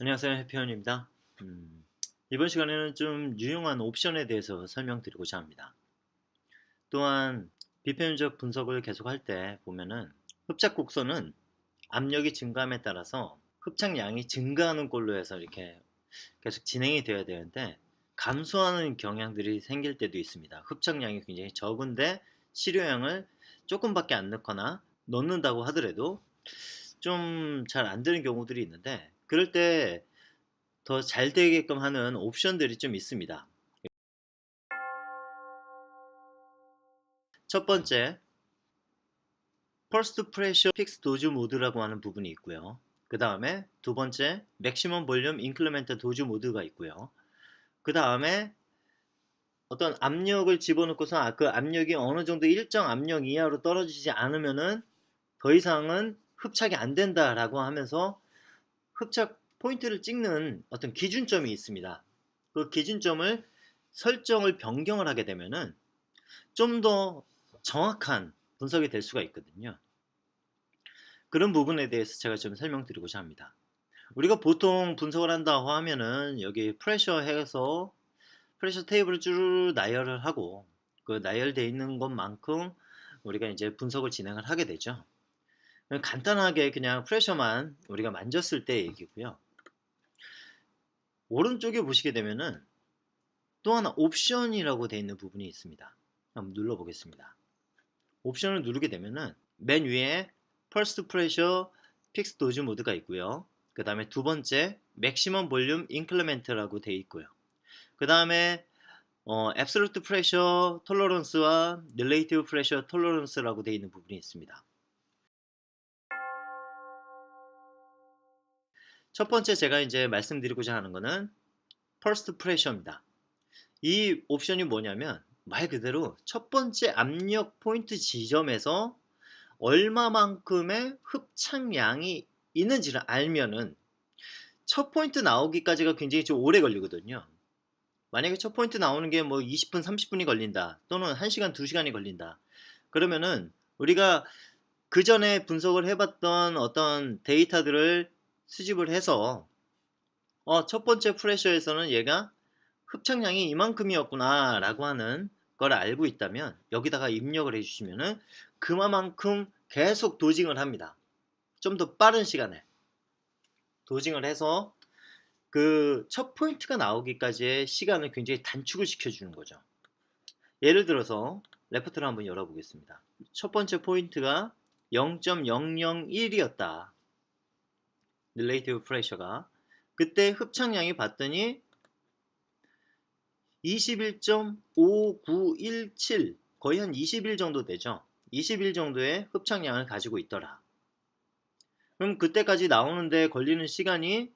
안녕하세요, 해피원입니다. 이번 시간에는 좀 유용한 옵션에 대해서 설명드리고자 합니다. 또한 비편적 분석을 계속할 때 보면은 흡착 곡선은 압력이 증가함에 따라서 흡착량이 증가하는 꼴로 해서 이렇게 계속 진행이 되어야 되는데 감소하는 경향들이 생길 때도 있습니다. 흡착량이 굉장히 적은데 시료량을 조금밖에 안 넣거나 넣는다고 하더라도 좀 잘 안 되는 경우들이 있는데, 그럴 때 더 잘 되게끔 하는 옵션들이 좀 있습니다. 첫 번째, 퍼스트 프레셔 픽스 도즈 모드라고 하는 부분이 있고요. 그 다음에 두 번째, 맥시멈 볼륨 인크리멘트 도즈 모드가 있고요. 그 다음에 어떤 압력을 집어넣고서 그 압력이 어느 정도 일정 압력 이하로 떨어지지 않으면은 더 이상은 흡착이 안 된다라고 하면서 흡착 포인트를 찍는 어떤 기준점이 있습니다. 그 기준점을 설정을 변경을 하게 되면은 좀 더 정확한 분석이 될 수가 있거든요. 그런 부분에 대해서 제가 좀 설명드리고자 합니다. 우리가 보통 분석을 한다고 하면은 여기 프레셔 해서 프레셔 테이블을 쭉 나열을 하고 그 나열되어 있는 것만큼 우리가 이제 분석을 진행을 하게 되죠. 간단하게 그냥 프레셔만 우리가 만졌을 때 얘기고요. 오른쪽에 보시게 되면은 또 하나 옵션이라고 되어 있는 부분이 있습니다. 한번 눌러보겠습니다. 옵션을 누르게 되면은 맨 위에 퍼스트 프레셔 픽스 도즈 모드가 있고요. 그 다음에 두 번째 맥시멈 볼륨 인클리멘트라고 되어 있고요. 그 다음에 앱솔루트 프레셔 톨러런스와 릴레이티브 프레셔 톨러런스라고 되어 있는 부분이 있습니다. 첫 번째 제가 이제 말씀드리고자 하는 거는 퍼스트 프레셔입니다. 이 옵션이 뭐냐면 말 그대로 첫 번째 압력 포인트 지점에서 얼마만큼의 흡착량이 있는지를 알면은 첫 포인트 나오기까지가 굉장히 좀 오래 걸리거든요. 만약에 첫 포인트 나오는 게 뭐 20분, 30분이 걸린다. 또는 1시간, 2시간이 걸린다. 그러면은 우리가 그 전에 분석을 해봤던 어떤 데이터들을 수집을 해서 첫 번째 프레셔에서는 얘가 흡착량이 이만큼이었구나 라고 하는 걸 알고 있다면 여기다가 입력을 해주시면은 그만큼 계속 도징을 합니다. 좀 더 빠른 시간에 도징을 해서 그 첫 포인트가 나오기까지의 시간을 굉장히 단축을 시켜주는 거죠. 예를 들어서 레포트를 한번 열어보겠습니다. 첫 번째 포인트가 0.001이었다. 릴레이티브 프레셔가. 그때 흡착량이 봤더니 21.5917, 거의 한 20일 정도 되죠. 20일 정도의 흡착량을 가지고 있더라. 그럼 그때까지 나오는데 걸리는 시간이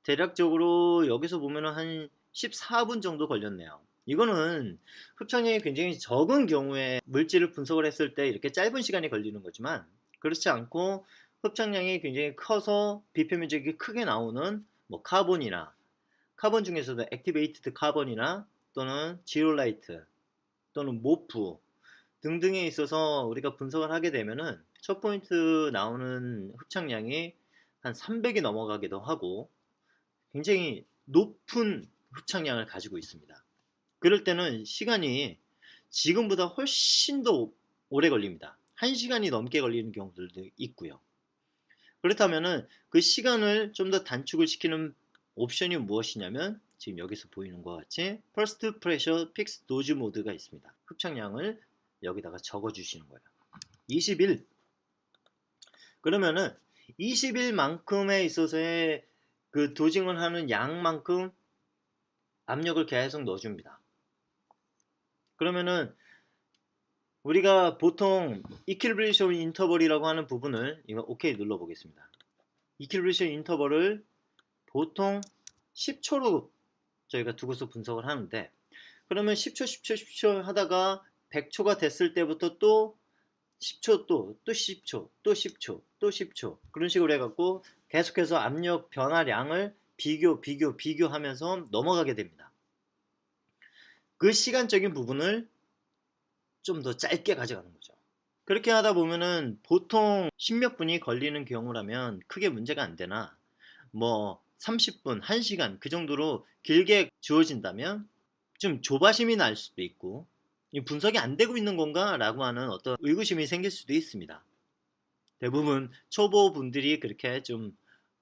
대략적으로 여기서 보면 한 14분 정도 걸렸네요. 이거는 흡착량이 굉장히 적은 경우에 물질을 분석을 했을 때 이렇게 짧은 시간이 걸리는 거지만, 그렇지 않고 흡착량이 굉장히 커서 비표 면적이 크게 나오는 뭐 카본 중에서도 액티베이티드 카본이나 또는 지올라이트 또는 모프 등등에 있어서 우리가 분석을 하게 되면은 첫 포인트 나오는 흡착량이 한 300이 넘어가기도 하고 굉장히 높은 흡착량을 가지고 있습니다. 그럴 때는 시간이 지금보다 훨씬 더 오래 걸립니다. 1시간이 넘게 걸리는 경우들도 있고요. 그렇다면은 그 시간을 좀 더 단축을 시키는 옵션이 무엇이냐면 지금 여기서 보이는 것 같이 First Pressure Fixed Dose 모드가 있습니다. 흡착량을 여기다가 적어 주시는 거예요. 20일. 그러면은 20일만큼에 있어서의 그 도징을 하는 양만큼 압력을 계속 넣어줍니다. 그러면은 우리가 보통 이퀄리브레이션 인터벌이라고 하는 부분을 이거 오케이 눌러 보겠습니다. 이퀄리브레이션 인터벌을 보통 10초로 저희가 두고서 분석을 하는데, 그러면 10초 10초 10초 하다가 100초가 됐을 때부터 또 10초 또 10초 또 10초 또 10초 그런 식으로 해갖고 계속해서 압력 변화량을 비교하면서 넘어가게 됩니다. 그 시간적인 부분을 좀 더 짧게 가져가는 거죠. 그렇게 하다 보면은 보통 10몇 분이 걸리는 경우라면 크게 문제가 안 되나, 뭐 30분, 1시간 그 정도로 길게 주어진다면 좀 조바심이 날 수도 있고 이 분석이 안 되고 있는 건가? 라고 하는 어떤 의구심이 생길 수도 있습니다. 대부분 초보분들이 그렇게 좀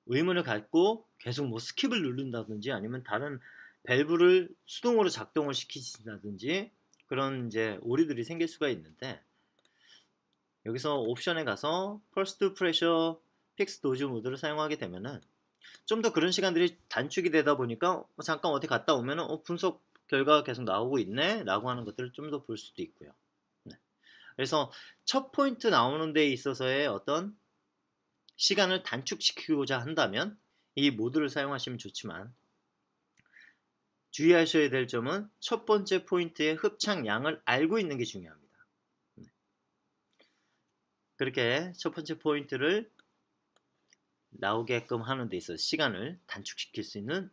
의문을 갖고 계속 뭐 스킵을 누른다든지 아니면 다른 밸브를 수동으로 작동을 시키신다든지 그런 이제 오류들이 생길 수가 있는데, 여기서 옵션에 가서 퍼스트 프레셔 픽스 도즈 모드를 사용하게 되면은 좀 더 그런 시간들이 단축이 되다 보니까 잠깐 어디 갔다 오면은 분석 결과가 계속 나오고 있네 라고 하는 것들을 좀 더 볼 수도 있고요. 네. 그래서 첫 포인트 나오는 데 있어서의 어떤 시간을 단축시키고자 한다면 이 모드를 사용하시면 좋지만, 주의하셔야 될 점은 첫 번째 포인트의 흡착량을 알고 있는 게 중요합니다. 네. 그렇게 첫 번째 포인트를 나오게끔 하는 데 있어서 시간을 단축시킬 수 있는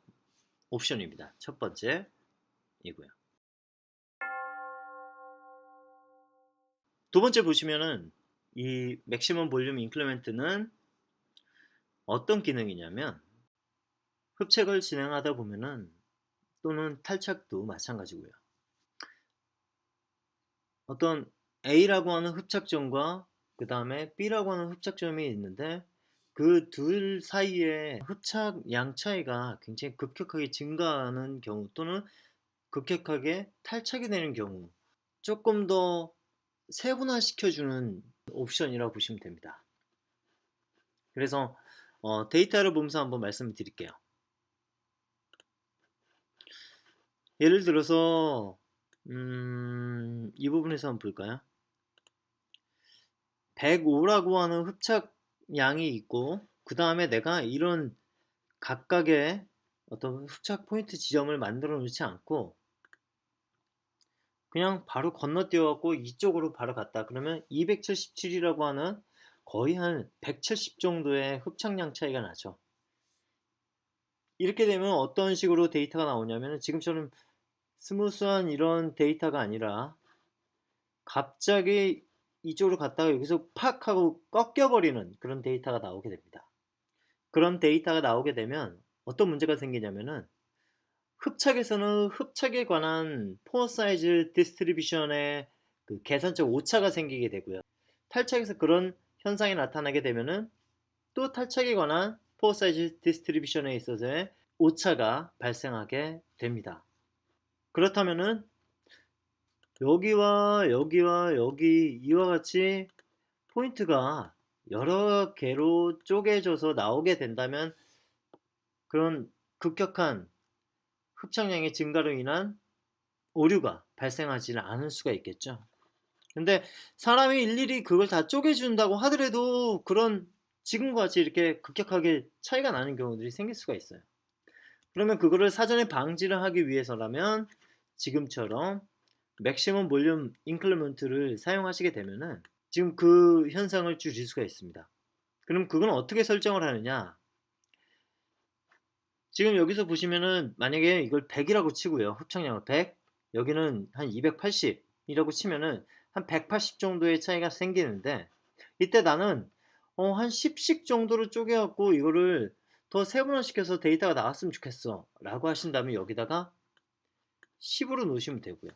옵션입니다. 첫 번째이고요. 두 번째 보시면은 이 맥시멈 볼륨 인크리멘트는 어떤 기능이냐면, 흡착을 진행하다 보면은 또는 탈착도 마찬가지고요. 어떤 A라고 하는 흡착점과 그 다음에 B라고 하는 흡착점이 있는데 그 둘 사이에 흡착량 차이가 굉장히 급격하게 증가하는 경우 또는 급격하게 탈착이 되는 경우 조금 더 세분화시켜주는 옵션이라고 보시면 됩니다. 그래서 데이터를 보면서 한번 말씀을 드릴게요. 예를 들어서 이 부분에서 한번 볼까요? 105라고 하는 흡착량이 있고 그 다음에 내가 이런 각각의 어떤 흡착 포인트 지점을 만들어 놓지 않고 그냥 바로 건너뛰어 갖고 이쪽으로 바로 갔다 그러면 277이라고 하는 거의 한 170 정도의 흡착량 차이가 나죠. 이렇게 되면 어떤 식으로 데이터가 나오냐면 지금처럼 스무스한 이런 데이터가 아니라 갑자기 이쪽으로 갔다가 여기서 팍 하고 꺾여버리는 그런 데이터가 나오게 됩니다. 그런 데이터가 나오게 되면 어떤 문제가 생기냐면은 흡착에서는 흡착에 관한 포어 사이즈 디스트리뷰션의 그 계산적 오차가 생기게 되고요. 탈착에서 그런 현상이 나타나게 되면은 또 탈착에 관한 포어 사이즈 디스트리뷰션에 있어서의 오차가 발생하게 됩니다. 그렇다면은 여기와 여기와 여기 이와 같이 포인트가 여러 개로 쪼개져서 나오게 된다면 그런 급격한 흡착량의 증가로 인한 오류가 발생하지는 않을 수가 있겠죠. 근데 사람이 일일이 그걸 다 쪼개준다고 하더라도 그런 지금과 같이 이렇게 급격하게 차이가 나는 경우들이 생길 수가 있어요. 그러면 그거를 사전에 방지를 하기 위해서라면 지금처럼 맥시멈 볼륨 인크리먼트를 사용하시게 되면은 지금 그 현상을 줄일 수가 있습니다. 그럼 그건 어떻게 설정을 하느냐? 지금 여기서 보시면은 만약에 이걸 100이라고 치고요. 흡착량을 100, 여기는 한 280이라고 치면은 한 180 정도의 차이가 생기는데 이때 나는 한 10씩 정도로 쪼개갖고 이거를 더 세분화시켜서 데이터가 나왔으면 좋겠어 라고 하신다면 여기다가 10으로 놓으시면 되고요.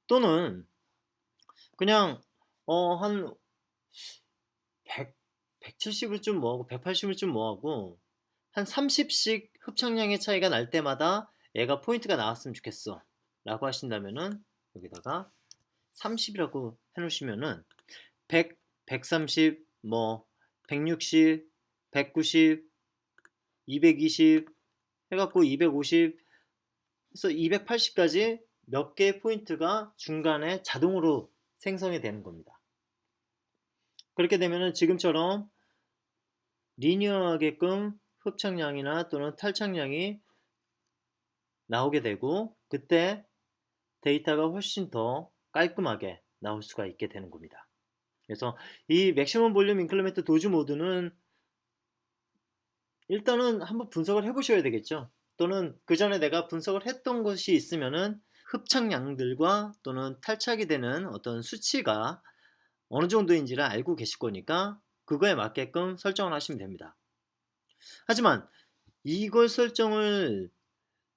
또는 그냥 한 100, 170을 좀 뭐하고 180을 좀 뭐하고 한 30씩 흡착량의 차이가 날 때마다 얘가 포인트가 나왔으면 좋겠어 라고 하신다면은 여기다가 30이라고 해놓으시면은 100, 130, 뭐 160, 190, 220 해갖고 250 해서 280까지 몇 개의 포인트가 중간에 자동으로 생성이 되는 겁니다. 그렇게 되면은 지금처럼 리니어하게끔 흡착량이나 또는 탈착량이 나오게 되고 그때 데이터가 훨씬 더 깔끔하게 나올 수가 있게 되는 겁니다. 그래서 이 맥시멈 볼륨 인크리멘트 도즈 모드는 일단은 한번 분석을 해 보셔야 되겠죠. 또는 그 전에 내가 분석을 했던 것이 있으면은 흡착량들과 또는 탈착이 되는 어떤 수치가 어느 정도인지를 알고 계실 거니까 그거에 맞게끔 설정을 하시면 됩니다. 하지만 이걸 설정을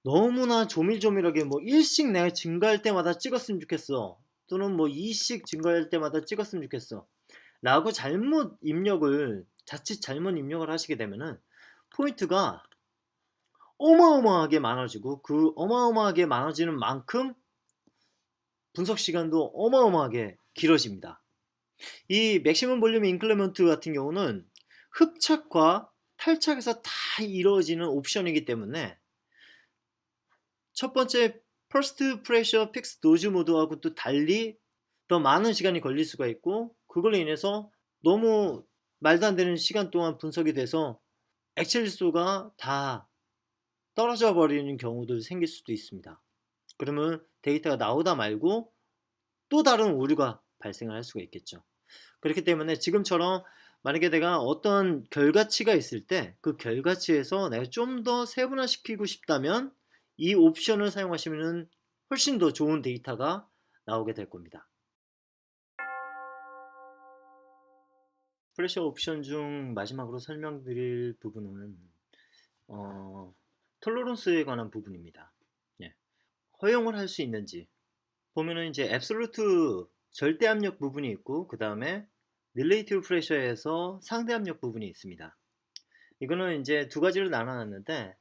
너무나 조밀조밀하게 뭐 1씩 내가 증가할 때마다 찍었으면 좋겠어. 또는 뭐 2씩 증가할 때마다 찍었으면 좋겠어. 라고 자칫 잘못 입력을 하시게 되면은 포인트가 어마어마하게 많아지고 그 어마어마하게 많아지는 만큼 분석 시간도 어마어마하게 길어집니다. 이 맥시멈 볼륨 인클리먼트 같은 경우는 흡착과 탈착에서 다 이루어지는 옵션이기 때문에 첫 번째 퍼스트 프레셔 픽스 노즈 모드하고 또 달리 더 많은 시간이 걸릴 수가 있고, 그걸로 인해서 너무 말도 안 되는 시간 동안 분석이 돼서 액체 질소가 다 떨어져 버리는 경우도 생길 수도 있습니다. 그러면 데이터가 나오다 말고 또 다른 오류가 발생을 할 수가 있겠죠. 그렇기 때문에 지금처럼 만약에 내가 어떤 결과치가 있을 때 그 결과치에서 내가 좀 더 세분화시키고 싶다면 이 옵션을 사용하시면 훨씬 더 좋은 데이터가 나오게 될 겁니다. 프레셔 옵션 중 마지막으로 설명드릴 부분은 톨러런스에 관한 부분입니다. 예. 허용을 할 수 있는지 보면은 이제 앱솔루트 절대 압력 부분이 있고, 그 다음에 릴레이티브 프레셔에서 상대 압력 부분이 있습니다. 이거는 이제 두 가지로 나눠놨는데,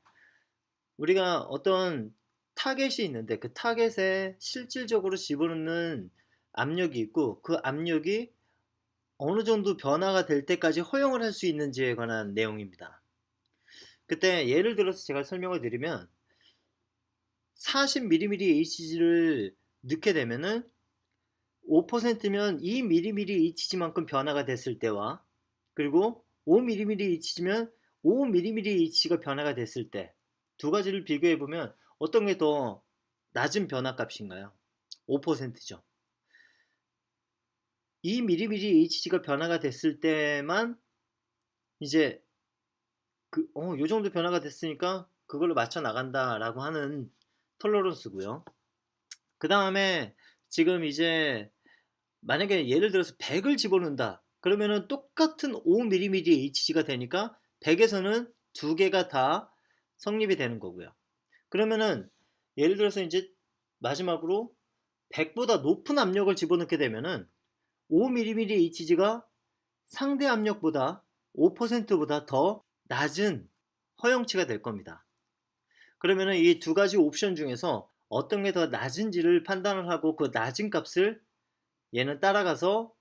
우리가 어떤 타겟이 있는데 그 타겟에 실질적으로 집어넣는 압력이 있고, 그 압력이 어느 정도 변화가 될 때까지 허용을 할 수 있는지에 관한 내용입니다. 그때 예를 들어서 제가 설명을 드리면 40mmHg를 넣게 되면은 5%면 2mmHg만큼 변화가 됐을 때와, 그리고 5mmHg면 5mmHg가 변화가 됐을 때 두 가지를 비교해 보면 어떤 게 더 낮은 변화 값인가요? 5%죠. 2mmHg가 변화가 됐을 때만 이제 요 정도 변화가 됐으니까 그걸로 맞춰 나간다라고 하는 톨러런스고요. 그 다음에 지금 이제 만약에 예를 들어서 100을 집어넣는다. 그러면은 똑같은 5mmHg가 되니까 100에서는 두 개가 다 성립이 되는 거고요. 그러면은 예를 들어서 이제 마지막으로 100보다 높은 압력을 집어넣게 되면은 5mmHg가 상대 압력보다 5%보다 더 낮은 허용치가 될 겁니다. 그러면은 이 두 가지 옵션 중에서 어떤 게 더 낮은지를 판단을 하고 그 낮은 값을 얘는 따라가서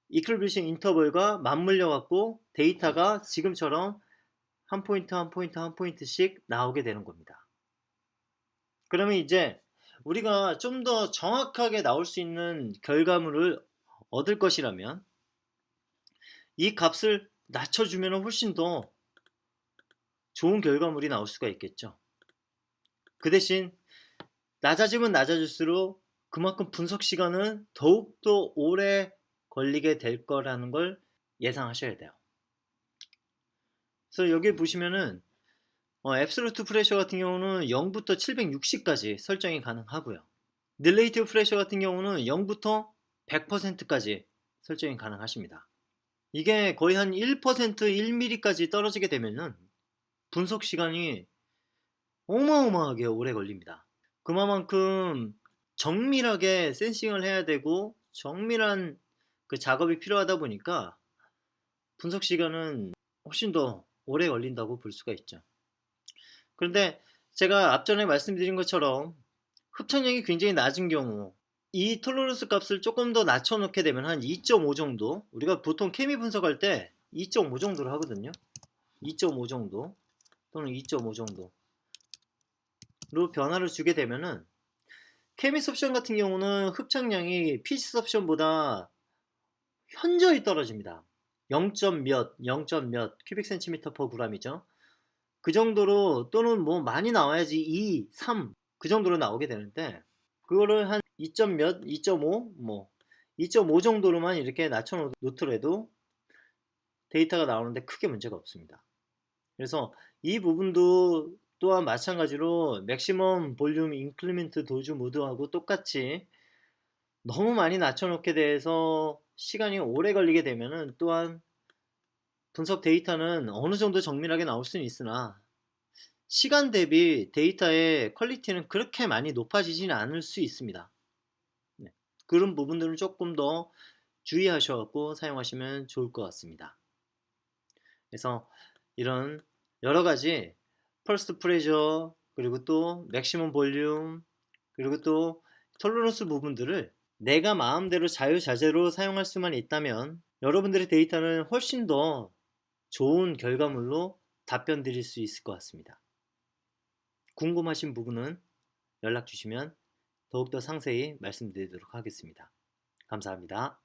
이클루비션 인터벌과 맞물려 갖고 데이터가 지금처럼 한 포인트 한 포인트 한 포인트씩 나오게 되는 겁니다. 그러면 이제 우리가 좀 더 정확하게 나올 수 있는 결과물을 얻을 것이라면 이 값을 낮춰주면 훨씬 더 좋은 결과물이 나올 수가 있겠죠. 그 대신 낮아지면 낮아질수록 그만큼 분석 시간은 더욱더 오래 걸리게 될 거라는 걸 예상하셔야 돼요. 그래서 여기 보시면은 앱솔루트 프레셔 같은 경우는 0부터 760까지 설정이 가능하고요. 릴레이티브 프레셔 같은 경우는 0부터 100%까지 설정이 가능하십니다. 이게 거의 한 1%, 1mm까지 떨어지게 되면은 분석 시간이 어마어마하게 오래 걸립니다. 그만큼 정밀하게 센싱을 해야 되고 정밀한 그 작업이 필요하다 보니까 분석 시간은 훨씬 더 오래 걸린다고 볼 수가 있죠. 그런데 제가 앞전에 말씀드린 것처럼 흡착력이 굉장히 낮은 경우 이 톨러런스 값을 조금 더 낮춰 놓게 되면 한 2.5 정도, 우리가 보통 케미 분석할 때 2.5 정도로 하거든요. 2.5 정도 또는 2.5 정도로 변화를 주게 되면은 케미 섭션 같은 경우는 흡착량이 PC 섭션보다 현저히 떨어집니다. 0. 몇, 0. 몇 큐빅 센티미터 퍼 그램이죠. 그 정도로, 또는 뭐 많이 나와야지 2, 3 그 정도로 나오게 되는데, 그거를 한 2. 몇, 2.5 뭐 2.5 정도로만 이렇게 낮춰 놓더라도 데이터가 나오는데 크게 문제가 없습니다. 그래서 이 부분도 또한 마찬가지로 맥시멈 볼륨 인크리멘트 도즈 모드하고 똑같이 너무 많이 낮춰 놓게 돼서 시간이 오래 걸리게 되면은 또한 분석 데이터는 어느 정도 정밀하게 나올 수는 있으나 시간 대비 데이터의 퀄리티는 그렇게 많이 높아지지는 않을 수 있습니다. 네. 그런 부분들은 조금 더 주의하셔 갖고 사용하시면 좋을 것 같습니다. 그래서 이런 여러 가지 펄스 프레셔, 그리고 또 맥시멈 볼륨, 그리고 또 톨러런스 부분들을 내가 마음대로 자유자재로 사용할 수만 있다면 여러분들의 데이터는 훨씬 더 좋은 결과물로 답변 드릴 수 있을 것 같습니다. 궁금하신 부분은 연락 주시면 더욱더 상세히 말씀드리도록 하겠습니다. 감사합니다.